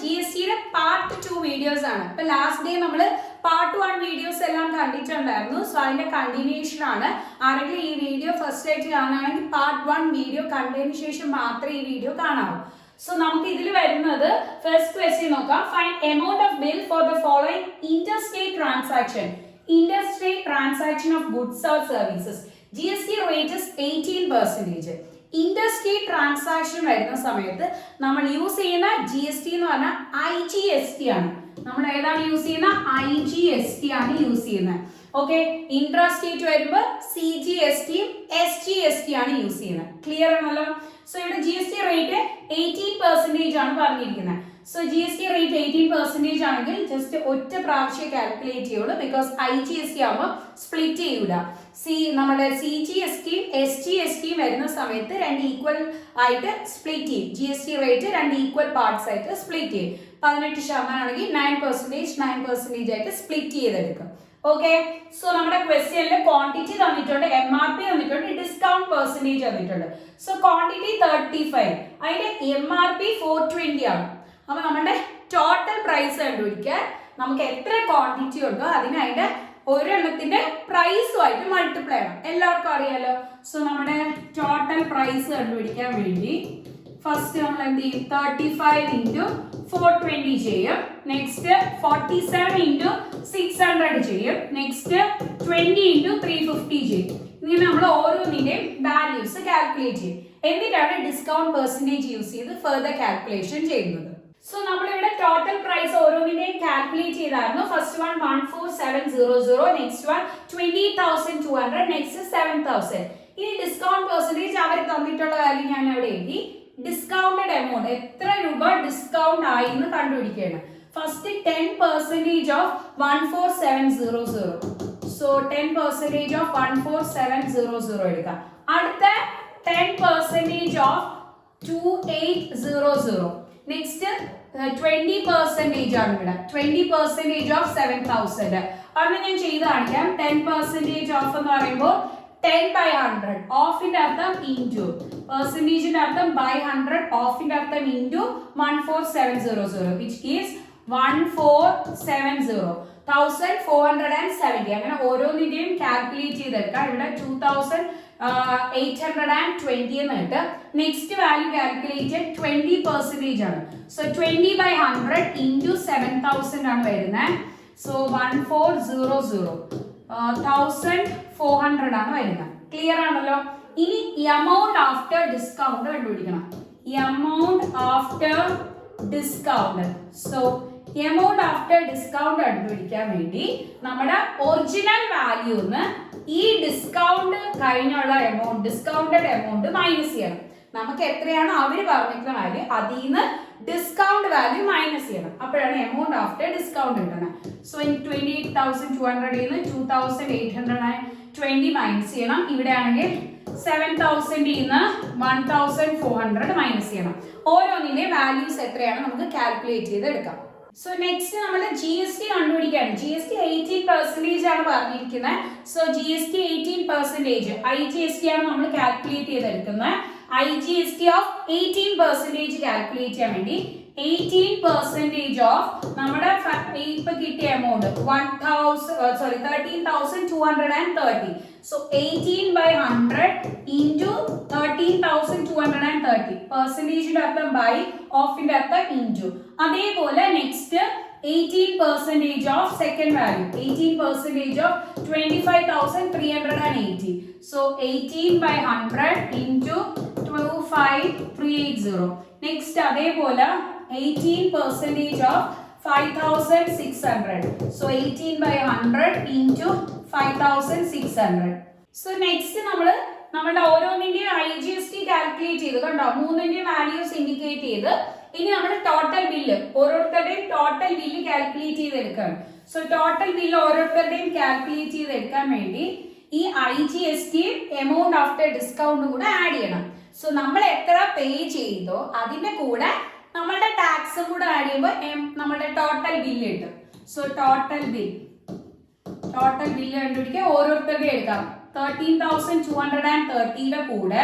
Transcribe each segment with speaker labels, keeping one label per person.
Speaker 1: GST part 2 videos ആണ്. ഇപ്പൊ last day നമ്മൾ പാർട്ട് 1 വീഡിയോസ് എല്ലാം കണ്ടിട്ടുണ്ടായിരുന്നു. സോ അതിന്റെ കണ്ടിന്യൂഷൻ ആണ്. ആരെങ്കിലും ഈ വീഡിയോ ഫസ്റ്റ് ആയിട്ട് കാണുകയാണെങ്കിൽ പാർട്ട് 1 വീഡിയോ കണ്ടതിന് ശേഷം മാത്രമേ ഈ വീഡിയോ കാണാവൂ. സോ നമുക്ക് ഇതിൽ വരുന്നത് ഫസ്റ്റ് ക്വസ്റ്റ്യൻ നോക്കാം. Find amount of bill for the following interstate transaction. Interstate transaction of goods or services. GST rate is 18%. Interstate transaction വരുന്ന സമയത്ത് നമ്മൾ യൂസ് ചെയ്യുന്ന GST എന്ന് പറഞ്ഞാൽ IGST ആണ്. നമ്മൾ ഏതാണ് യൂസ് ചെയ്യുന്നത്? IGST ആണ് യൂസ് ചെയ്യുന്നത്. ഓക്കെ, ഇൻട്രാസ്റ്റേറ്റ് വരുമ്പോൾ CGST SGST ആണ് യൂസ് ചെയ്യുന്നത്. ക്ലിയർ ആണല്ലോ? സോ ഇവിടെ GST റേറ്റ് 18% ആണ് പറഞ്ഞിരിക്കുന്നത്. സോ GST റേറ്റ് 18% ആണെങ്കിൽ ജസ്റ്റ് ഒറ്റ പ്രാവശ്യം കാൽക്കുലേറ്റ് ചെയ്യുള്ളൂ. ബിക്കോസ് IGST ആകുമ്പോൾ സ്പ്ലിറ്റ് ചെയ്യൂല. നമ്മുടെ CGST SGST വരുന്ന സമയത്ത് രണ്ട് ഈക്വൽ ആയിട്ട് സ്പ്ലിറ്റ് ചെയ്യും. GST റേറ്റ് രണ്ട് ഈക്വൽ പാർട്സ് ആയിട്ട് സ്പ്ലിറ്റ് ചെയ്യും. 18% ആണെങ്കിൽ 9% ആയിട്ട് സ്പ്ലിറ്റ് ചെയ്തെടുക്കും. ഓക്കെ, സോ നമ്മുടെ ക്വസ്റ്റ്യനിൽ ക്വാണ്ടിറ്റി തന്നിട്ടുണ്ട്, MRP തന്നിട്ടുണ്ട്, ഡിസ്കൗണ്ട് പെർസെന്റേജ് തന്നിട്ടുണ്ട്. സോ ക്വാണ്ടിറ്റി 35, അതിന്റെ MRP 420 ആണ്. അപ്പൊ നമ്മുടെ ടോട്ടൽ പ്രൈസ് കണ്ടുപിടിക്കാൻ നമുക്ക് എത്ര ക്വാണ്ടിറ്റി ഉണ്ടോ അതിന് അതിന്റെ ഒരെണ്ണത്തിന്റെ പ്രൈസുമായിട്ട് മൾട്ടിപ്ലൈ ചെയ്യണം. എല്ലാവർക്കും അറിയാലോ. സോ നമ്മുടെ ടോട്ടൽ പ്രൈസ് കണ്ടുപിടിക്കാൻ വേണ്ടി ഫസ്റ്റ് നമ്മൾ എന്ത് ചെയ്യും? 35 ഇൻറ്റു 420 ചെയ്യും. നെക്സ്റ്റ് 47 ഇൻറ്റു 600 ചെയ്യും. നെക്സ്റ്റ് 20 ഇൻറ്റു 350 ചെയ്യും. ഇങ്ങനെ നമ്മൾ ഓരോന്നിന്റെയും വാല്യൂസ് കാൽക്കുലേറ്റ് ചെയ്യും. എന്നിട്ടാണ് ഡിസ്കൗണ്ട് പെർസെന്റേജ് യൂസ് ചെയ്ത് ഫർദർ കാൽക്കുലേഷൻ ചെയ്യുന്നത്. സോ നമ്മളിവിടെ ടോട്ടൽ പ്രൈസ് ഓരോന്നിന്റെയും കാൽക്കുലേറ്റ് ചെയ്തായിരുന്നു. First one 14700, next one 20,200, next 7,000. ഇനി ഡിസ്കൗണ്ട് പെർസെന്റേജ് അവർ തന്നിട്ടുള്ള വാല്യൂ ഞാൻ അവിടെ എഴുതി. ഡിസ്കൗണ്ടഡ് എമൗണ്ട് എത്ര രൂപ ഡിസ്കൗണ്ട് ആയി എന്ന് കണ്ടുപിടിക്കുകയാണ്. First 10% off 14700. സോ 10% ഓഫ് 14700 എടുക്കാം. അടുത്ത 10% ഓഫ് 2800. നെക്സ്റ്റ് 20% ആണ് ഇവിടെ. 20% ഓഫ് 7,000. അത് ഞാൻ ചെയ്ത് കാണിക്കാം. 10% ഓഫ് എന്ന് പറയുമ്പോൾ 10/100. ഓഫിന്റെ അർത്ഥം ഇൻറ്റു, പെർസെന്റേജിന്റെ അർത്ഥം ബൈ 100, ഓഫിന്റെ അർത്ഥം ഇൻറ്റു 14700, which gives 1470. 1470. അങ്ങനെ ഓരോന്നിന്റെയും കാൽക്കുലേറ്റ് ചെയ്തെടുക്കാം. ഇവിടെ 2820 എന്ന് കിട്ടും. നെക്സ്റ്റ് വാല്യൂ കാൽക്കുലേറ്റ് 20% ആണ്. സോ 20/100 ഇൻറ്റു 7000 ആണ് വരുന്നത്. സോ 1400, 1400 ആണ് വരുന്നത്. ക്ലിയർ ആണല്ലോ? ഇനി എമൗണ്ട് ആഫ്റ്റർ ഡിസ്കൗണ്ട് കണ്ടുപിടിക്കണം. Amount after discount. So amount after discount കണ്ടുപിടിക്കാൻ വേണ്ടി നമ്മുടെ ഒറിജിനൽ വാല്യൂന്ന് ഈ ഡിസ്കൗണ്ട് കഴിഞ്ഞുള്ള എമൗണ്ട്, ഡിസ്കൗണ്ടഡ് എമൗണ്ട് മൈനസ് ചെയ്യണം. നമുക്ക് എത്രയാണ് അവർ പറഞ്ഞിട്ടുള്ള വാല്യൂ അതിൽ നിന്ന് ഡിസ്കൗണ്ട് വാല്യൂ മൈനസ് ചെയ്യണം. അപ്പോഴാണ് എമൗണ്ട് ആഫ്റ്റർ ഡിസ്കൗണ്ട് കിട്ടുന്നത്. സോ 28,200 നിന്ന് 2,820 മൈനസ് ചെയ്യണം. ഇവിടെ ആണെങ്കിൽ 7,000 നിന്ന് 1,400 മൈനസ് ചെയ്യണം. ഓരോന്നിന്റെ വാല്യൂസ് എത്രയാണ് നമുക്ക് കാൽക്കുലേറ്റ് ചെയ്ത് എടുക്കാം. സോ നെക്സ്റ്റ് നമ്മൾ GST കണ്ടുപിടിക്കുകയാണ്. GST 18% ആണ് പറഞ്ഞിരിക്കുന്നത്. സോ GST 18%, IGST ആണ് നമ്മൾ കാൽക്കുലേറ്റ് ചെയ്തെടുക്കുന്നത്. IGST ഓഫ് 18% കാൽക്കുലേറ്റ് ചെയ്യാൻ വേണ്ടി 18% ഓഫ് നമ്മുടെ ഇപ്പൊ കിട്ടിയ എമൗണ്ട് 13,230. So 18/100 into 13,230. പെർസെന്റേജിന്റെ അർത്ഥം ബൈ, ഓഫിന്റെ അർത്ഥം ഇൻറ്റു. അതേപോലെ next 18% of second value, 18% of 25,380. So 18/100 into 25380. Next അതേപോലെ 18% of 5,600. So 18/100 into 5,600. So next നമ്മുടെ ഓരോന്നിന്റെയും IGST കാൽക്കുലേറ്റ് ചെയ്ത് കണ്ടോ, മൂന്നിന്റെയും വാല്യൂസ് ഇൻഡിക്കേറ്റ് ചെയ്ത് ഇനി നമ്മുടെ ടോട്ടൽ ബില്ല്, ഓരോരുത്തരുടെയും ടോട്ടൽ ബില്ല് കാൽക്കുലേറ്റ് ചെയ്തെടുക്കുകയാണ്. സോ ടോട്ടൽ ബില്ല് ഓരോരുത്തരുടെയും കാൽക്കുലേറ്റ് ചെയ്തെടുക്കാൻ വേണ്ടി ഈ IGST എമൗണ്ട് ആഫ്റ്റർ ഡിസ്കൗണ്ടും കൂടെ ആഡ് ചെയ്യണം. സോ നമ്മൾ എത്ര പേ ചെയ്തോ അതിന്റെ കൂടെ നമ്മളുടെ ടാക്സും കൂടെ ആഡ് ചെയ്യുമ്പോൾ നമ്മുടെ ടോട്ടൽ ബില്ല് കിട്ടും. സോ ടോട്ടൽ ബില്ല് കണ്ടുപിടിക്കാൻ ഓരോരുത്തരുടെ എടുക്കാം. 13,230 കൂടെ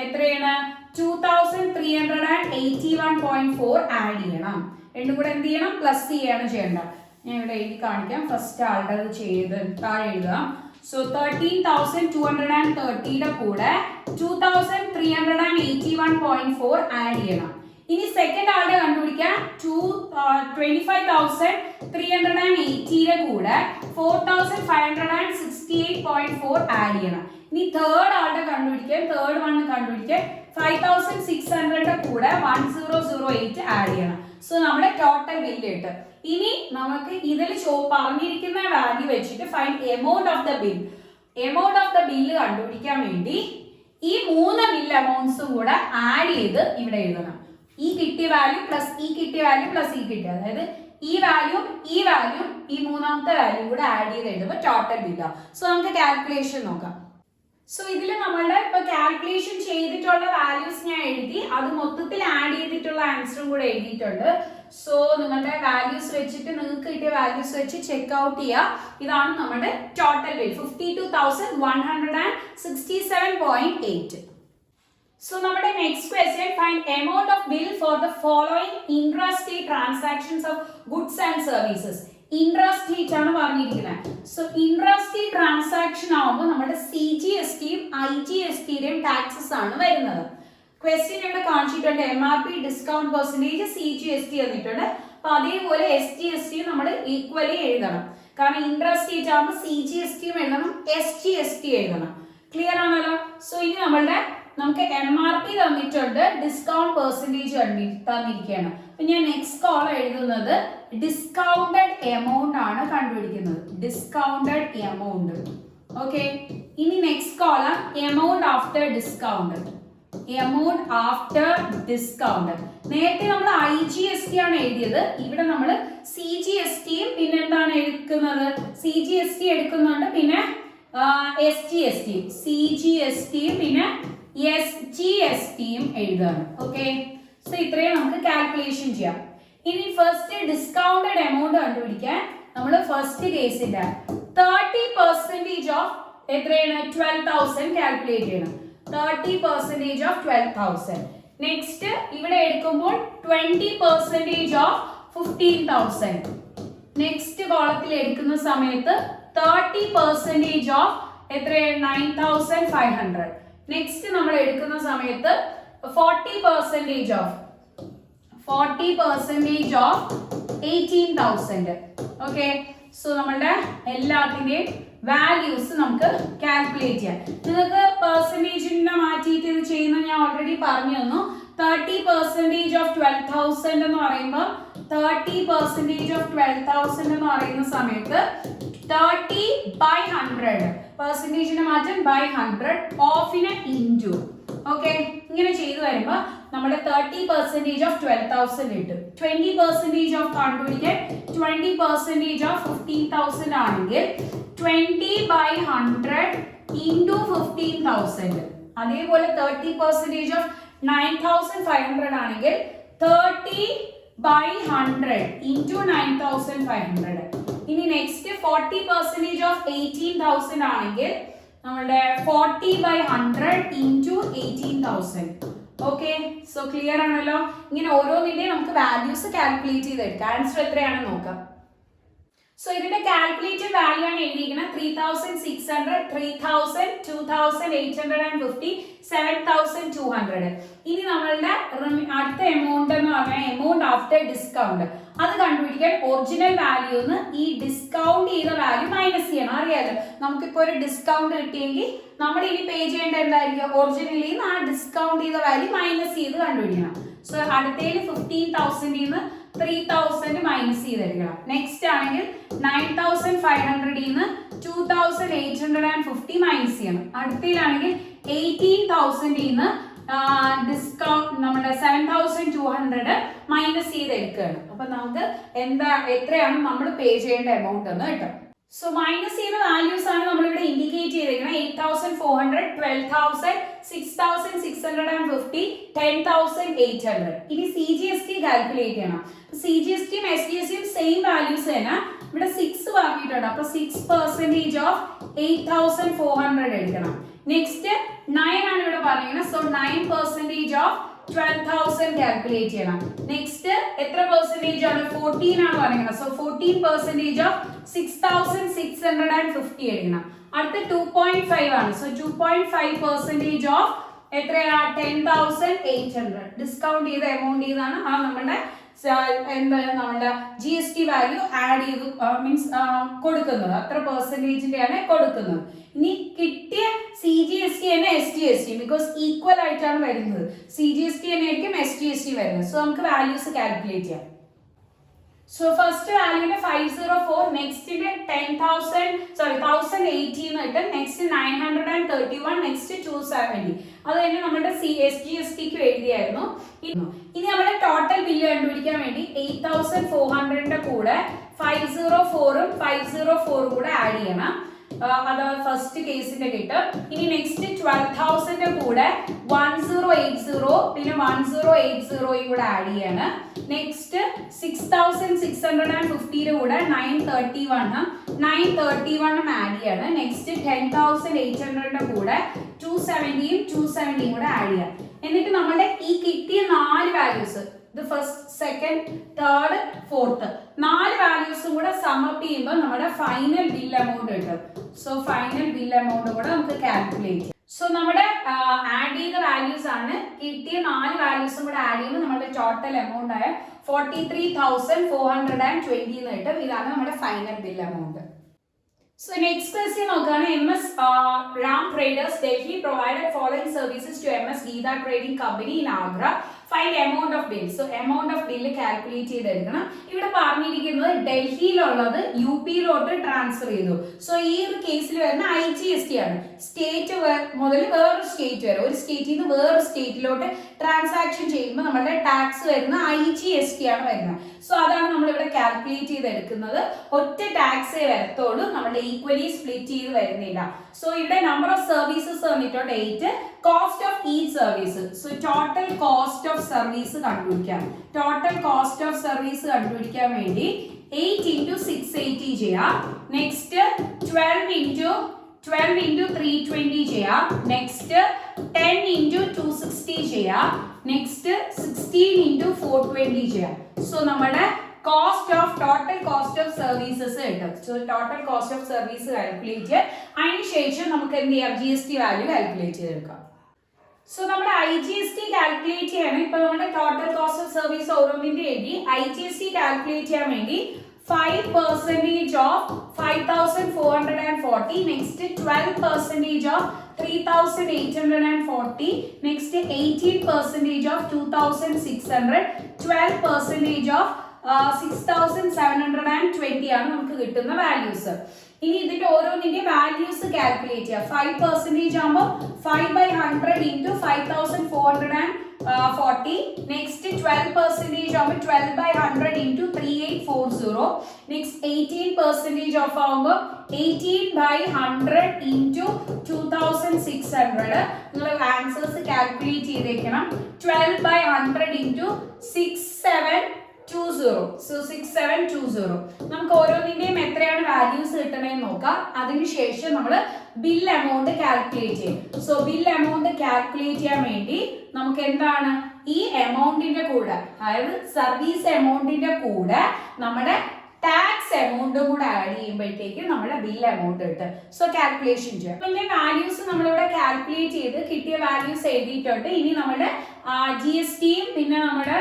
Speaker 1: എത്രയാണ്? 2381.4 ആഡ് ചെയ്യണം. രണ്ടും കൂടെ എന്ത് ചെയ്യണം? പ്ലസ് ചെയ്യാണ് ചെയ്യേണ്ട. ഞാൻ ഇവിടെ എഴുതി കാണിക്കാം. ഫസ്റ്റ് ആളുടെ അത് ചെയ്ത് താഴെ എഴുതാം. സോ 13,230 കൂടെ 2381.4 ആഡ് ചെയ്യണം. ഇനി സെക്കൻഡ് ആളുടെ കണ്ടുപിടിക്കാൻ 25,380 കൂടെ 4,568.4 ആഡ് ചെയ്യണം. ഇനി തേർഡ് ആളുടെ കണ്ടുപിടിക്കാൻ 5,600 കൂടെ 1008 ആഡ് ചെയ്യണം. സോ നമ്മുടെ ടോട്ടൽ ബില്ല് കിട്ടും. ഇനി നമുക്ക് ഇതിൽ പറഞ്ഞിരിക്കുന്ന വാല്യൂ വെച്ചിട്ട് find amount of the bill. Amount of the bill കണ്ടുപിടിക്കാൻ വേണ്ടി ഈ 3 ബിൽ അമൗണ്ട്സും കൂടെ ആഡ് ചെയ്ത് ഇവിടെ എഴുതണം. ഈ കിട്ടിയ വാല്യൂ പ്ലസ് ഈ കിട്ടിയ വാല്യൂ പ്ലസ് ഈ കിട്ടിയ, അതായത് ഈ വാല്യൂ ഈ മൂന്നാമത്തെ വാല്യൂ കൂടെ ആഡ് ചെയ്ത് എഴുതുമ്പോൾ ടോട്ടൽ ബില്ലാണ്. സോ നമുക്ക് കാൽക്കുലേഷൻ നോക്കാം. സോ ഇതിൽ നമ്മളുടെ ഇപ്പൊ കാൽക്കുലേഷൻ ചെയ്തിട്ടുള്ള വാല്യൂസ് ഞാൻ എഴുതി, അത് മൊത്തത്തിൽ ആഡ് ചെയ്തിട്ടുള്ള ആൻസറും കൂടെ എഴുതിയിട്ടുണ്ട്. സോ നിങ്ങളുടെ വാല്യൂസ് വെച്ചിട്ട് നിങ്ങൾക്ക് കിട്ടിയ വാല്യൂസ് വെച്ച് ചെക്ക് ഔട്ട് ചെയ്യുക. ഇതാണ് നമ്മുടെ ടോട്ടൽ ബിൽ 52,167.8. So നമ്മുടെ next question, find amount of bill for the following intrastate transactions of goods and services. Intrastate ആണ് പറഞ്ഞിരിക്കുന്നത്. So intrastate transaction ആവുമ്പോൾ നമ്മുടെ CGSTയും IGSTയുടെയും ടാക്സസ് ആണ് വരുന്നത്. ക്വസ്റ്റ്യൻ ഇവിടെ കാണിച്ചിട്ടുണ്ട്. MRP ഡിസ്കൗണ്ട് പെർസെന്റേജ് CGST തന്നിട്ടുണ്ട്. അപ്പൊ അതേപോലെ SGSTയും നമ്മൾ ഈക്വലി എഴുതണം. കാരണം ഇൻട്രാസ്റ്റേറ്റ് ആവുമ്പോൾ CGSTയും എഴുതണം, SGST എഴുതണം. ക്ലിയർ ആണല്ലോ? സോ ഇനി നമുക്ക് MRP തന്നിട്ടുണ്ട്, ഡിസ്കൗണ്ട് പെർസെന്റേജ് തന്നിരിക്കുകയാണ്. അപ്പൊ ഞാൻ നെക്സ്റ്റ് കോളം എഴുതുന്നത് ഡിസ്കൗണ്ടഡ് എമൗണ്ട് ആണ് കണ്ടുപിടിക്കുന്നത്. Discounted amount. ഓക്കെ. ഇനി next column amount after discount. Amount after discount. നേരത്തെ നമ്മൾ IGST ആണ് എഴുതിയത്. ഇവിടെ നമ്മൾ CGSTയും പിന്നെ എന്താണ് എടുക്കുന്നത്? CGST എടുക്കുന്നുണ്ട്, പിന്നെ SGSTയും CGSTയും പിന്നെ SGSTയും എഴുതാണ്. ഓക്കെ. സോ ഇത്രയും നമുക്ക് കാൽക്കുലേഷൻ ചെയ്യാം. ഇനി ഫസ്റ്റ് ഡിസ്കൗണ്ടഡ് എമൗണ്ട് കണ്ടുപിടിക്കാൻ നമ്മൾ ഫസ്റ്റ് കേസിന്റെ 30% ഓഫ് എത്രയാണ്? 12,000 കാൽക്കുലേറ്റ് ചെയ്യണം. 30% ഓഫ് 12,000. നെക്സ്റ്റ് ഇവിടെ എടുക്കുമ്പോൾ 20% ഓഫ് 15,000. നെക്സ്റ്റ് കോളത്തിൽ എടുക്കുന്ന സമയത്ത് 30% ഓഫ് എത്രയാണ്? 9,500. നെക്സ്റ്റ് നമ്മൾ എടുക്കുന്ന സമയത്ത് 40% ഓഫ് 18,000. ഓക്കെ. സോ നമ്മളുടെ എല്ലാത്തിന്റെയും വാല്യൂസ് നമുക്ക് കാൽക്കുലേറ്റ് ചെയ്യാം. നിങ്ങൾക്ക് പെർസെന്റേജിനെ മാറ്റിയിട്ട് ഇത് ചെയ്യുന്ന ഞാൻ ഓൾറെഡി പറഞ്ഞു തന്നു. 30% ഓഫ് 12,000 എന്ന് പറയുമ്പോൾ 30% ഓഫ് 12,000 എന്ന് പറയുന്ന സമയത്ത് 30/100 പെർസെന്റേജിനെ മാറ്റാൻ by 100 ഓഫിനെ ഇൻറ്റു. ഓക്കെ. ഇങ്ങനെ ചെയ്തു വരുമ്പോൾ നമ്മുടെ 30% ഓഫ് 12,000 കിട്ടും. 20% ഓഫ് കണ്ടുപിടിക്കാൻ 20% ഓഫ് 15,000 ആണെങ്കിൽ 20/100 ഇൻറ്റു 15,000. അതേപോലെ 30% ഓഫ് 9,500 ആണെങ്കിൽ 30/100 ഇൻറ്റു 9,500. ഇനി നെക്സ്റ്റ് 40% ഓഫ് 18,000 ആണെങ്കിൽ നമ്മുടെ 40/100 ഇൻറ്റു 18,000. ഓക്കെ. സോ ക്ലിയർ ആണല്ലോ? ഇങ്ങനെ ഓരോന്നിന്റെയും നമുക്ക് വാല്യൂസ് കാൽക്കുലേറ്റ് ചെയ്തെടുക്കാം. ആൻസർ എത്രയാണെന്ന് നോക്കാം. സോ ഇതിന്റെ കാൽക്കുലേറ്റഡ് വാല്യൂ ആണ് എഴുതിയിരിക്കുന്നത് 3,600, 3,000, 2,850, 7,200. ഇനി നമ്മളുടെ അടുത്ത എമൗണ്ട് എന്ന് പറഞ്ഞാൽ എമൗണ്ട് ആഫ്റ്റർ ഡിസ്കൗണ്ട്. അത് കണ്ടുപിടിക്കാൻ ഒറിജിനൽ വാല്യൂന്ന് ഈ ഡിസ്കൗണ്ട് ചെയ്ത വാല്യൂ മൈനസ് ചെയ്യണം. അറിയാലോ, നമുക്കിപ്പോ ഒരു ഡിസ്കൗണ്ട് കിട്ടിയെങ്കിൽ നമ്മൾ ഇനി പേ ചെയ്യേണ്ട എന്തായിരിക്കും? ഒറിജിനലിൽ നിന്ന് ആ ഡിസ്കൗണ്ട് ചെയ്ത വാല്യൂ മൈനസ് ചെയ്ത് കണ്ടുപിടിക്കണം. സോ അടുത്തതിൽ 15,000 3,000 മൈനസ് ചെയ്തെടുക്കണം. നെക്സ്റ്റ് ആണെങ്കിൽ 9,500 2,850 മൈനസ് ചെയ്യണം. അടുത്തതിലാണെങ്കിൽ 18,000 ഡിസ്കൗണ്ട് നമ്മുടെ 7,200 മൈനസ് ചെയ്തെടുക്കുകയാണ്. അപ്പൊ നമുക്ക് എത്രയാണ് നമ്മൾ പേ ചെയ്യേണ്ട എമൗണ്ട് എന്ന് കേട്ടോ. സോ മൈനസ് ചെയ്യുന്ന വാല്യൂസ് ആണ് നമ്മളിവിടെ ഇൻഡിക്കേറ്റ് ചെയ്തിരിക്കുന്നത്. 8,400, 12,000, 6,650, 10,800. ഇനി CGST കാൽക്കുലേറ്റ് ചെയ്യണം. CGSTയും SGSTയും സെയിം വാല്യൂസ് തന്നെ. ഇവിടെ 6 പറഞ്ഞിട്ടുണ്ട്. അപ്പൊ 6% ഓഫ് 8,400 എടുക്കണം. നെക്സ്റ്റ് 9 ആണ് ഇവിടെ പറയുന്നത്. സോ 9% ഓഫ് 12,000 കാൽക്കുലേറ്റ് ചെയ്യണം. നെക്സ്റ്റ് എത്ര പെർസെന്റേജ് ആണ്? 14 ആണ് പറയുന്നത്. സോ 14% ഓഫ് 6,650 എടുക്കണം. അടുത്ത 2.5 ആണ്. സോ 2.5% ഓഫ് എത്രയാ? 10,800. ഡിസ്കൗണ്ട് ചെയ്ത എമൗണ്ട് ചെയ്താണ് ആ നമ്മുടെ നമ്മുടെ GST വാല്യൂ ആഡ് ചെയ്ത് മീൻസ് കൊടുക്കുന്നത്. അത്ര പെർസെന്റേജിന്റെയാണ് കൊടുക്കുന്നത്. ഇനി കിട്ടിയ CGST തന്നെ SGST, ബിക്കോസ് ഈക്വൽ ആയിട്ടാണ് വരുന്നത്. CGST തന്നെ ആയിരിക്കും SGST വരുന്നത്. സോ നമുക്ക് വാല്യൂസ് കാൽക്കുലേറ്റ് ചെയ്യാം. സോ ഫസ്റ്റ് വാല്യൂന്റെ 504, നെക്സ്റ്റിന്റെ 1080 എന്ന് കിട്ടും. Next 931, next 270. അത് തന്നെ നമ്മുടെ SGSTക്ക് എഴുതിയായിരുന്നു. ഇനി നമ്മുടെ ടോട്ടൽ ബില്ല് കണ്ടുപിടിക്കാൻ വേണ്ടി 8,400ന്റെ കൂടെ 504ഉം 504 കൂടെ ആഡ് ചെയ്യണം. അത് ഫസ്റ്റ് കേസിന്റെ കിട്ടും. ഇനി നെക്സ്റ്റ് 12,000ന്റെ കൂടെ 1080 പിന്നെ 1080 കൂടെ ആഡ് ചെയ്യാണ്. നെക്സ്റ്റ് 6,650യുടെ കൂടെ 931 ആഡ് ചെയ്യാണ്. നെക്സ്റ്റ് 10,800ന്റെ കൂടെ 270യും 270യും കൂടെ ആഡ് ചെയ്യാം. എന്നിട്ട് നമ്മുടെ ഈ കിട്ടിയ 4 വാല്യൂസ്, ഇത് ഫസ്റ്റ്, സെക്കൻഡ്, തേർഡ്, ഫോർത്ത്, 4 വാല്യൂസും കൂടെ സമപ്പ് ചെയ്യുമ്പോൾ നമ്മുടെ ഫൈനൽ ബിൽ എമൗണ്ട് കിട്ടും. സോ ഫൈനൽ ബിൽ എമൗണ്ട് കൂടെ നമുക്ക് കാൽക്കുലേറ്റ് ചെയ്യാം. സോ നമ്മുടെ ആഡ് ചെയ്ത വാല്യൂസ് ആണ്. കിട്ടിയ 4 വാല്യൂസും കൂടെ ആഡ് ചെയ്യുമ്പോൾ നമ്മുടെ ടോട്ടൽ എമൗണ്ട് ആയ 43,420 എന്ന് കിട്ടും. ഇതാണ് നമ്മുടെ final bill amount. So next question നോക്കുകയാണ്. MS Ram Traders Delhi provided following services to MS Geetha Trading Company in Agra. Find amount of bill. So amount of bill calculate ചെയ്തെടുക്കണം. ഇവിടെ പറഞ്ഞിരിക്കുന്നത് ഡൽഹിയിലുള്ളത് UP-യിലോട്ട് transfer ചെയ്തു. സോ ഈ ഒരു കേസിൽ വരുന്ന IGST ആണ്. സ്റ്റേറ്റ് മുതൽ വേറൊരു സ്റ്റേറ്റ് വരെ, ഒരു സ്റ്റേറ്റിൽ നിന്ന് വേറൊരു സ്റ്റേറ്റിലോട്ട് ട്രാൻസാക്ഷൻ ചെയ്യുമ്പോൾ നമ്മുടെ ടാക്സ് വരുന്ന IGST ആണ് വരുന്നത്. സോ അതാണ് നമ്മൾ ഇവിടെ കാൽക്കുലേറ്റ് ചെയ്തെടുക്കുന്നത്. ഒറ്റ ടാക്സേ വരത്തുള്ളൂ, നമ്മുടെ ഈക്വലി സ്പ്ലിറ്റ് ചെയ്ത് വരുന്നില്ല. സോ ഇവിടെ നമ്പർ ഓഫ് സർവീസസ് തന്നിട്ടുണ്ട് 8, cost of each service. So total cost of service കണ്ടുപിടിക്കാം. ടോട്ടൽ കോസ്റ്റ് ഓഫ് സർവീസ് കണ്ടുപിടിക്കാൻ വേണ്ടി 8 into 680 ചെയ്യാം. നെക്സ്റ്റ് 12 into 320 ചെയ്യാം. നെക്സ്റ്റ് 10 into 260 ചെയ്യാം. നെക്സ്റ്റ് 16 into 420 ചെയ്യാം. സോ നമ്മുടെ ടോട്ടൽ കോസ്റ്റ് ഓഫ് സർവീസസ് കിട്ടും. So total cost of service calculate. അതിനുശേഷം നമുക്ക് എന്ത് ചെയ്യാം? GST വാല്യൂ കാൽക്കുലേറ്റ് ചെയ്തെടുക്കാം. സോ നമ്മുടെ IGST കാൽക്കുലേറ്റ് ചെയ്യണം. ഇപ്പൊ നമ്മുടെ ടോട്ടൽ കോസ്റ്റ് ഓഫ് സർവീസ് ഓരോന്നിന്റെ എഴുതി. IGST കാൽക്കുലേറ്റ് ചെയ്യാൻ വേണ്ടി 5% of 5,440, next 12% of 3,840, next 18% of 2,600, 12% of 6,720 ആണ് നമുക്ക് കിട്ടുന്ന വാല്യൂസ്. ഇനി ഇതിന്റെ ഓരോന്നിന്റെ വാല്യൂസ് കാൽക്കുലേറ്റ് ചെയ്യാം. 5% ആകുമ്പോൾ 5/100 into 5,440. നെക്സ്റ്റ് 12% ആകുമ്പോൾ 12/100 into 3,840. നെക്സ്റ്റ് 18% ഓഫ് ആകുമ്പോൾ 18/100 into 2,600. നിങ്ങൾ ആൻസേഴ്സ് കാൽക്കുലേറ്റ് ചെയ്തേക്കണം. 12/100 into 6720. സോ 6720. നമുക്ക് ഓരോന്നിന്റെയും എത്രയാണ് വാല്യൂസ് കിട്ടണമെന്ന് നോക്കാം. അതിനുശേഷം നമ്മൾ ബിൽ എമൗണ്ട് കാൽക്കുലേറ്റ് ചെയ്യും. സോ ബിൽ എമൗണ്ട് കാൽക്കുലേറ്റ് ചെയ്യാൻ വേണ്ടി നമുക്ക് എന്താണ് ഈ എമൗണ്ടിന്റെ കൂടെ, അതായത് സർവീസ് എമൗണ്ടിന്റെ കൂടെ നമ്മുടെ ടാക്സ് എമൗണ്ടും കൂടെ ആഡ് ചെയ്യുമ്പോഴത്തേക്ക് നമ്മുടെ ബിൽ എമൗണ്ട് കിട്ടും. സോ കാൽക്കുലേഷൻ ചെയ്യാം. പിന്നെ വാല്യൂസ് നമ്മളിവിടെ കാൽക്കുലേറ്റ് ചെയ്ത് കിട്ടിയ വാല്യൂസ് എഴുതിയിട്ടുണ്ട്. ഇനി നമ്മുടെ GSTയും പിന്നെ നമ്മുടെ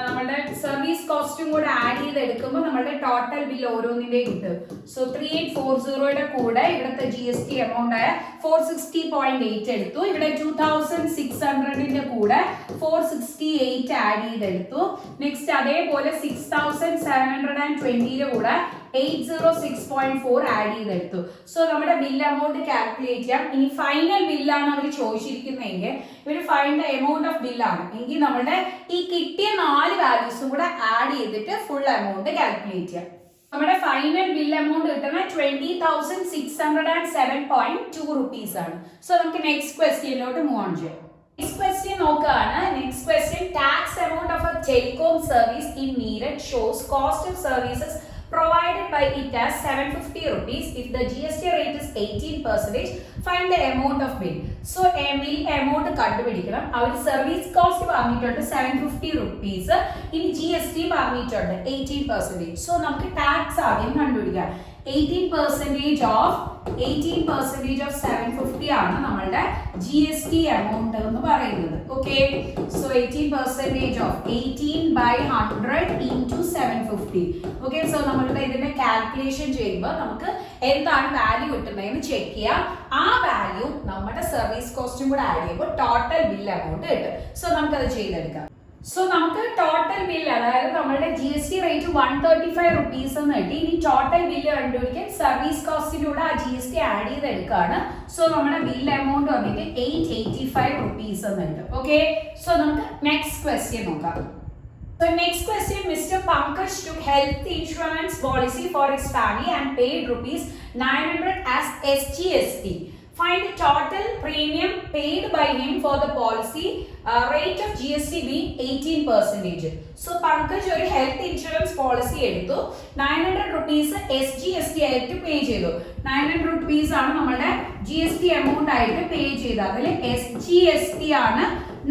Speaker 1: നമ്മുടെ സർവീസ് കോസ്റ്റും കൂടെ ആഡ് ചെയ്തെടുക്കുമ്പോൾ നമ്മുടെ ടോട്ടൽ ബിൽ ഓരോന്നിന്റെയും കിട്ടും. സോ 3,840യുടെ കൂടെ ഇവിടുത്തെ GST എമൗണ്ട് ആയ 460.8 എടുത്തു. ഇവിടെ 2,600ന്റെ കൂടെ 468 ആഡ് ചെയ്തെടുത്തു. നെക്സ്റ്റ് അതേപോലെ 6,720യുടെ കൂടെ 806.4 ആഡ് ചെയ്തെടുത്തു. സോ നമ്മുടെ ബിൽ എമൗണ്ട് കാൽക്കുലേറ്റ് ചെയ്യാം. ഇനി ഫൈനൽ ബില്ലാണ് അവർ ചോദിച്ചിരിക്കുന്നതെങ്കിൽ ഇവർ ഫൈൻഡ് ദ എമൗണ്ട് ഓഫ് ബില്ലാണ് എങ്കിൽ നമ്മുടെ ഈ കിട്ടിയ 4 വാല്യൂസും കൂടെ ആഡ് ചെയ്തിട്ട് ഫുൾ എമൗണ്ട് കാൽക്കുലേറ്റ് ചെയ്യാം. നമ്മുടെ ഫൈനൽ ബിൽ എമൗണ്ട് കിട്ടുന്ന 20,607.2 rupees ആണ്. സോ നമുക്ക് നെക്സ്റ്റ് ക്വസ്റ്റ്യനിലോട്ട് മൂവ് ഓൺ ചെയ്യാം. നെക്സ്റ്റ് ക്വസ്റ്റ്യൻ നോക്കുകയാണ്. Next question tax amount of A telecom service in Meerut shows cost of services provided by it as 750 rupees. If the GST rate is 18%, find the amount of bill. So bill amount കണ്ടുപിടിക്കണം. അവർ service cost പറഞ്ഞിട്ടുണ്ട് 750 rupees. ഇനി GST പറഞ്ഞിട്ടുണ്ട് 18%. So നമുക്ക് tax ആദ്യം കണ്ടുപിടിക്കാം. 18% of 750 ആണ് നമ്മളുടെ GST amount എന്ന് പറയുന്നത്. Okay, so 18% of 18/100 into 750. Okay, so നമ്മളുടെ ഇതിന്റെ കാൽക്കുലേഷൻ ചെയ്യുമ്പോൾ നമുക്ക് എന്താണ് വാല്യൂ കിട്ടുന്നതെന്ന് ചെക്ക് ചെയ്യാം. ആ വാല്യൂ നമ്മുടെ സർവീസ് കോസ്റ്റും കൂടെ ആഡ് ചെയ്യുമ്പോൾ ടോട്ടൽ ബിൽ എമൗണ്ട് കിട്ടും. സോ നമുക്കത് ചെയ്തെടുക്കാം. സോ നമുക്ക് ടോട്ടൽ ബില്ല്, അതായത് നമ്മളുടെ GST റേറ്റ് 135 rupees എന്ന് കിട്ടി. ഇനി ടോട്ടൽ ബില്ല് കണ്ടുപിടിക്കാൻ സർവീസ് കോസ്റ്റിലൂടെ ആ GST ആഡ് ചെയ്തെടുക്കുകയാണ്. സോ നമ്മുടെ ബിൽ എമൗണ്ട് വന്നിട്ട് 885 rupees എന്ന് കിട്ടും. ഓക്കെ, സോ നമുക്ക് നെക്സ്റ്റ് ക്വസ്റ്റ്യൻ നോക്കാം. So next question, Mr. Pankaj took health insurance policy for his family and paid rupees 900 as SGST. Find the total premium paid by him for the policy, rate of GST being 18%. So Pankaj ഒരു health insurance policy എടുത്തു, 900 rupees SGST ആയിട്ട് പേ ചെയ്തു. 900 rupees ആണ് നമ്മുടെ GST amount ആയിട്ട് പേ ചെയ്തത്. അതിൽ SGST ആണ്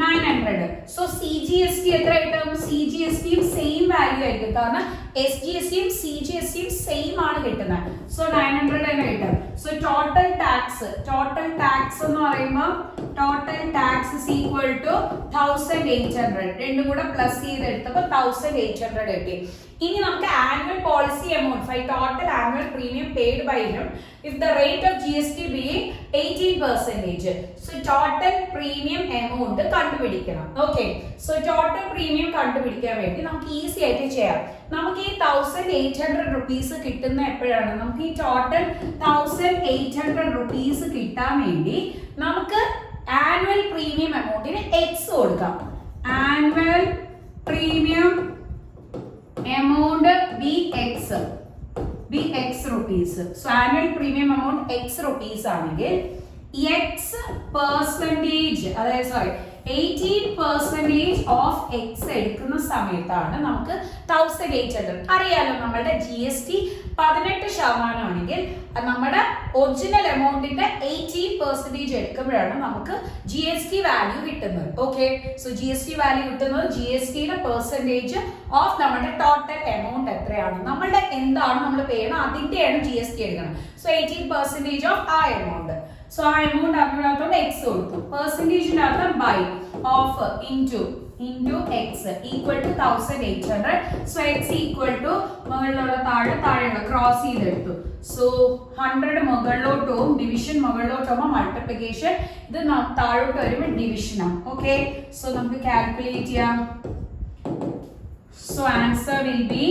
Speaker 1: 900. സോ CGST എത്ര കിട്ടും? CGSTയും സെയിം വാല്യൂ ആയിരിക്കും, കാരണം SGSTയും CGSTയും സെയിം ആണ് കിട്ടുന്നത്. സോ 900 തന്നെ കിട്ടും. സോ ടോട്ടൽ ടാക്സ് എന്ന് പറയുമ്പോൾ total tax is equal to 1800. രണ്ടും കൂടെ പ്ലസ് ചെയ്തെടുത്തപ്പോൾ 1800 കിട്ടി. ഇനി നമുക്ക് annual policy amount, total annual premium paid by him if the rate of GST being 18%. So total premium amount കണ്ടുപിടിക്കണം. ഓക്കെ, സോ ടോട്ടൽ പ്രീമിയം കണ്ടുപിടിക്കാൻ വേണ്ടി നമുക്ക് ഈസി ആയിട്ട് ചെയ്യാം. നമുക്ക് ഈ 1800 rupees കിട്ടുന്ന എപ്പോഴാണ്? നമുക്ക് ഈ ടോട്ടൽ 1800 rupees കിട്ടാൻ വേണ്ടി നമുക്ക് ആനുവൽ പ്രീമിയം എമൗണ്ടിന് എക്സ് കൊടുക്കാം. Annual premium amount X rupees. So annual premium amount X rupees ആണെങ്കിൽ X percentage, അതായത് 18% of X എടുക്കുന്ന സമയത്താണ് നമുക്ക് 1800. അറിയാലോ നമ്മളുടെ GST 18% ആണെങ്കിൽ നമ്മുടെ ഒറിജിനൽ എമൗണ്ടിന്റെ 18% എടുക്കുമ്പോഴാണ് നമുക്ക് GST വാല്യൂ കിട്ടുന്നത്. ഓക്കെ, സോ GST വാല്യൂ കിട്ടുന്നത് GSTയുടെ പെർസെന്റേജ് ഓഫ് നമ്മുടെ ടോട്ടൽ എമൗണ്ട് എത്രയാണ്, നമ്മളുടെ എന്താണ് നമ്മൾ പേ ചെയ്യണം അതിന്റെയാണ് GST എടുക്കണം. സോ 18% ഓഫ് ആ എമൗണ്ട്. സോ ആ എമൗണ്ട് അതിനകത്തോണ്ട് എക്സ് കൊടുത്തു, പെർസെന്റേജിന്റെ അർത്ഥം by of into x equal to 1800. So x equal to മുകളിലുള്ള താഴെയുള്ള ക്രോസ് ചെയ്തെടുത്തു. സോ 100 മുകളിലോട്ടും ഡിവിഷൻ മുകളിലോട്ടും മൾട്ടിപ്ലിക്കേഷൻ, ഇത് താഴോട്ട് വരുമ്പോൾ ഡിവിഷൻ ആണ്. ഓക്കെ, സോ നമുക്ക് കാൽക്കുലേറ്റ് ചെയ്യാം. So answer will be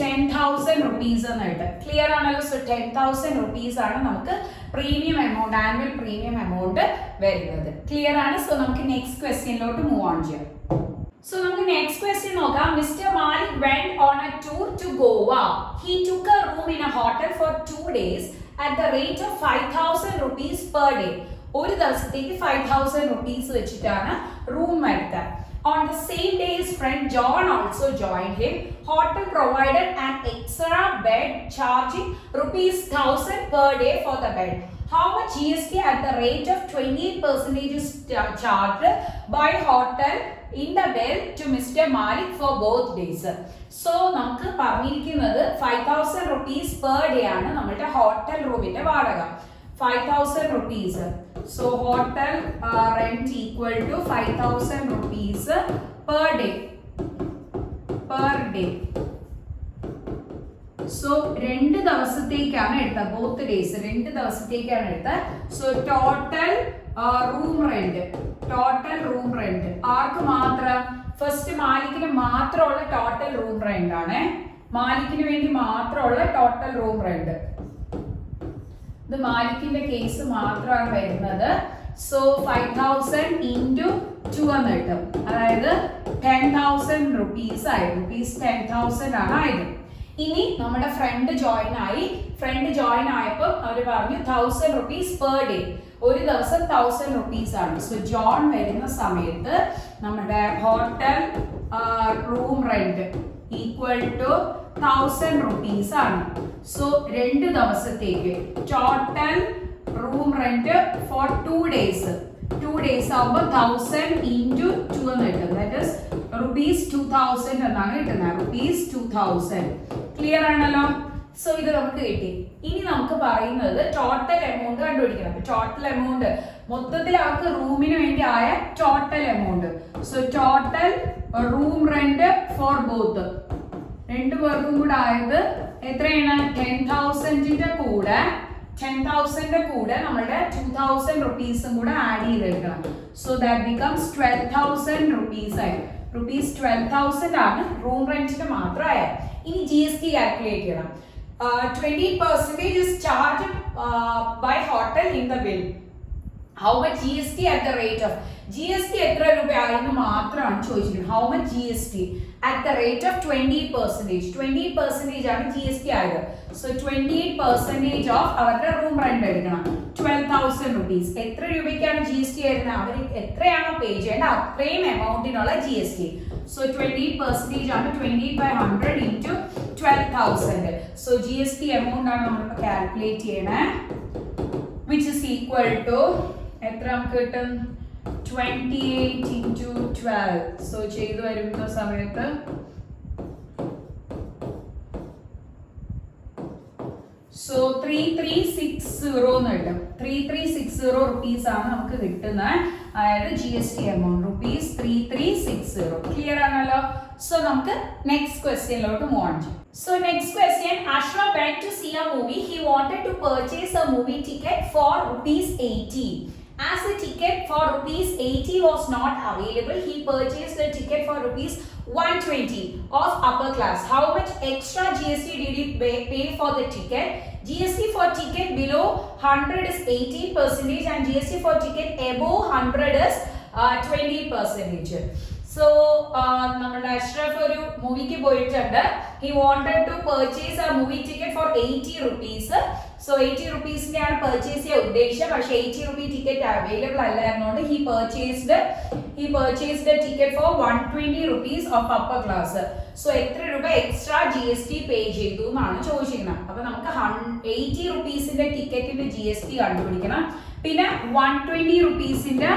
Speaker 1: 10,000 rupees എന്ന് കിട്ടും. ക്ലിയർ ആണല്ലോ? സോ 10,000 rupees ആണ് നമുക്ക് premium amount, annual premium amount വരുന്നത്. ക്ലിയർ ആണ്? സോ നമുക്ക് നെക്സ്റ്റ് ക്വസ്റ്റ്യനിലോട്ട് മൂവ് ഓൺ ചെയ്യാം. സോ നമുക്ക് നെക്സ്റ്റ് ക്വസ്റ്റ്യൻ നോക്കാം. Mister Malik went on a tour to Goa. He took a room in a hotel for 2 days at the rate of 5,000 rupees per day. ഒരു ദിവസത്തേക്ക് 5,000 rupees വെച്ചിട്ടാണ് room എടുത്തത്. On the same day, his friend John also joined him. Hotel provided an extra bed, charging rupees 1,000 per day for the bed. How much GST at the rate of 28% is charged by hotel in the bill to Mr. Malik for both days? So നമുക്ക് പറഞ്ഞിരിക്കുന്നത് 5,000 rupees per day ആണ് നമ്മുടെ hotel റൂമിന്റെ വാടക. 5,000 rupees. So hotel rent equal to 5,000 rupees per day. So 2 ദിവസത്തേക്കാണ് എടുത്തത്, both days 2 ദിവസത്തേക്കാണ് എടുത്തത്. So total room rent ആർക്ക് മാത്രം? ഫസ്റ്റ് മാലിക്കിന് മാത്രമുള്ള ടോട്ടൽ റൂം റെന്റ് ആണ്, മാലിക്കിന് വേണ്ടി മാത്രമുള്ള ടോട്ടൽ റൂം റെന്റ്. ഇത് മാലിക്കിന്റെ കേസ് മാത്രമാണ് വരുന്നത്. സോ 5,000 into 2 എന്ന് കിട്ടും, അതായത് 10,000 rupees ആയി. rupees 10,000 ആണ് ആയത്. ഇനി നമ്മുടെ ഫ്രണ്ട് ജോയിൻ ആയപ്പോൾ അവർ പറഞ്ഞു 1,000 rupees per day, ഒരു ദിവസം 1,000 rupees ആണ്. സോ ജോൺ വരുന്ന സമയത്ത് നമ്മുടെ hotel room rent equal to 1000 rupees ആണ്. സോ 2 ദിവസത്തേക്ക് total room rent for 2 days. 2 days ആവുമ്പോൾ 1000 into 2 എന്ന് കിട്ടും. ദാറ്റ് ഈസ് ₹2000 എന്നാണ് കിട്ടുന്നത്. ₹2000. ക്ലിയർ ആണല്ലോ? സോ ഇത് നമുക്ക് കിട്ടി. ഇനി നമുക്ക് പറയുന്നത് ടോട്ടൽ എമൗണ്ട് കണ്ടുപിടിക്കണം. അപ്പൊ ടോട്ടൽ എമൗണ്ട് മൊത്തത്തിൽ അവർക്ക് റൂമിന് വേണ്ടി ആയ total amount. So total room rent for both രണ്ടു പേർക്കും കൂടെ ആയത് എത്രയാണ്? 10,000ന്റെ കൂടെ 10,000ന്റെ കൂടെ നമ്മുടെ 2,000 rupees കൂടെ ആഡ് ചെയ്തെടുക്കണം. സോ ദാറ്റ് ബിക്കംസ് 12,000 rupees ആയി. ₹12,000 ആണ് റൂം റെന്റിന് മാത്രമായ. ഇനി GST കാൽക്കുലേറ്റ് ചെയ്യണം. 20% is charged by hotel in the bill. How much GST at the rate of GST എത്ര രൂപയാണെന്ന് മാത്രമാണ് ചോദിച്ചിരിക്കുന്നത്. How much GST at the rate of 20%. 20% ആണ് GST ആയത്. So 28% of അവരുടെ റൂം റെന്റ് എടുക്കണം. 12,000 rupees. എത്ര രൂപയ്ക്കാണ് GST വരുന്നത്? അവർ എത്രയാണോ പേ ചെയ്യേണ്ടത് അത്രയും എമൗണ്ടിനുള്ള GST. So 28% ആണ് 20/100 into 12,000. So GST എമൗണ്ട് ആണ് നമ്മൾ കാൽക്കുലേറ്റ് ചെയ്യണേ. Which is equal to എത്ര നമുക്ക് കിട്ടും? 28 into 12. So ചെയ്തു വരുന്ന സമയത്ത് സോ 3360 എന്ന് കിട്ടും. 3360 rupees ആണ് നമുക്ക് കിട്ടുന്നത്. അതായത് GST എമൗണ്ട് ₹3360. ക്ലിയർ ആണല്ലോ? സോ നമുക്ക് നെക്സ്റ്റ് ക്വസ്റ്റ്യനിലോട്ട് മൂവ് ഓൺ ചെയ്യാം. So next question, Ashraf went to see a movie. He wanted to purchase a movie ticket for ₹80. As the ticket for ₹80 was not available, he purchased the ticket for ₹120 of upper class. How much extra GST did he pay for the ticket? GST for ticket below 100 is 18% and GST for ticket above 100 is 20%. So നമ്മുടെ അഷ്റഫ് ഒരു മൂവിക്ക് പോയിട്ടുണ്ട്. He wanted to purchase a movie ticket for 80 rupees. So 80 rupeesന്റെ ആണ് purchase ചെയ്യാൻ ഉദ്ദേശിച്ചത്. പക്ഷേ 80 rupee ticket available അല്ലായിരുന്നോണ്ട് he purchased a ticket for 120 rupees of upper class. So എത്ര രൂപ എക്സ്ട്രാ GST പേ ചെയ്തു എന്നാണ് ചോദിച്ചിരിക്കുന്നത്. അപ്പൊ നമുക്ക് 80 rupeesന്റെ ടിക്കറ്റിന്റെ GST കണ്ടുപിടിക്കണം. പിന്നെ 120 rupeesന്റെ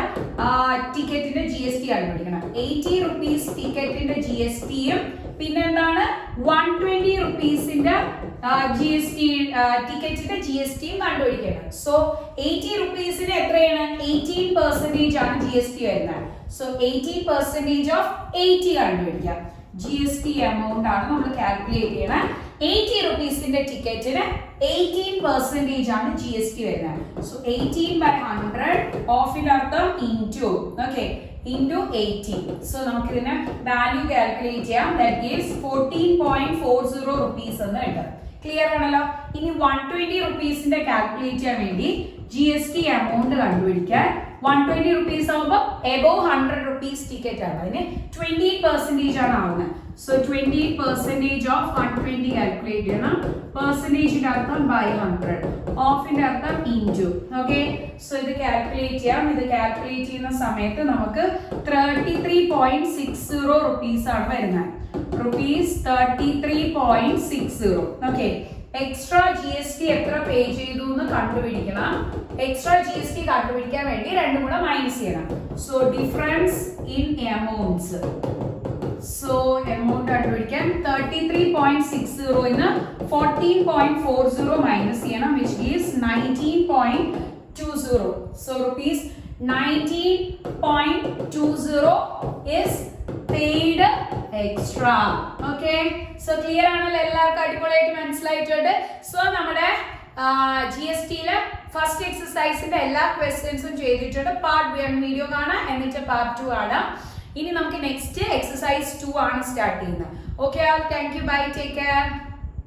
Speaker 1: ടിക്കറ്റിന്റെ GST കണ്ടുപിടിക്കണം. 80 rupees ടിക്കറ്റിന്റെ GSTയും പിന്നെ എന്താണ് 120 rupeesന്റെ GST ടിക്കറ്റിന്റെ GSTയും കണ്ടുപിടിക്കണം. സോ 80 rupeesന് എത്രയാണ്? 18% ആണ് GST വരുന്നത്. സോ 18% of 80 കണ്ടുപിടിക്കാം. GST എമൗണ്ട് ആണ് നമ്മൾ കാൽക്കുലേറ്റ് ചെയ്യണം. 80 rupeesന്റെ ടിക്കറ്റിന് 18% ആണ് GST വരുന്നത്. സോ 18/100 ഓഫിന്റെ അർത്ഥം ഇൻറ്റു into 80. So നമുക്ക് ഇതിനെ വാല്യൂ കാൽക്കുലേറ്റ് ചെയ്യാം. ദാറ്റ് ഗിവ്സ് 14.40 rupees എന്ന് കിട്ടും. ക്ലിയർ ആണല്ലോ? ഇനി 120 rupeesന്റെ കാൽക്കുലേറ്റ് ചെയ്യാൻ വേണ്ടി GST എമൗണ്ട് കണ്ടുപിടിക്കാൻ 120 rupees ആവുമ്പോൾ above 100 rupees ടിക്കറ്റ് ആണ്. അതിന് 20% ആണ് ആവുന്നത്. സോ 20% of 120 കാൽക്കുലേറ്റ് ചെയ്യണം. പെർസെന്റേജിന്റെ അർത്ഥം by 100, ഓഫിന്റെ അർത്ഥം ഇൻറ്റു. ഓക്കെ, സോ ഇത് കാൽക്കുലേറ്റ് ചെയ്യാം. ഇത് കാൽക്കുലേറ്റ് ചെയ്യുന്ന സമയത്ത് നമുക്ക് 33.60 rupees ആണ് വരുന്നത്. ₹33.60. ഓക്കെ, എക്സ്ട്രാ GST എത്ര പേ ചെയ്തു എന്ന് കണ്ടുപിടിക്കണം. എക്സ്ട്രാ GST കണ്ടുപിടിക്കാൻ വേണ്ടി രണ്ടും കൂടെ മൈനസ് ചെയ്യണം. So difference in amounts. So amount കണ്ടുപിടിക്കാൻ 33.60 ഇന്ന് 14.40 മൈനസ് ചെയ്യണം, which gives 19.20. So rupees 19.20 is paid extra. Okay, so clear ആണല്ലോ? എല്ലാവർക്കും അടിപൊളിയായിട്ട് മനസ്സിലായിട്ടുണ്ട്. സോ നമ്മുടെ GSTയിലെ ഫസ്റ്റ് എക്സസൈസിന്റെ എല്ലാ ക്വസ്റ്റ്യൻസും ചെയ്തിട്ടുണ്ട്. പാർട്ട് 1 വീഡിയോ കാണാം, എന്നിട്ട് പാർട്ട് 2 കാണാം. ഇനി നമുക്ക് നെക്സ്റ്റ് എക്സസൈസ് 2 ആണ് സ്റ്റാർട്ട് ചെയ്യുന്നത്. Okay, thank you, bye, take care.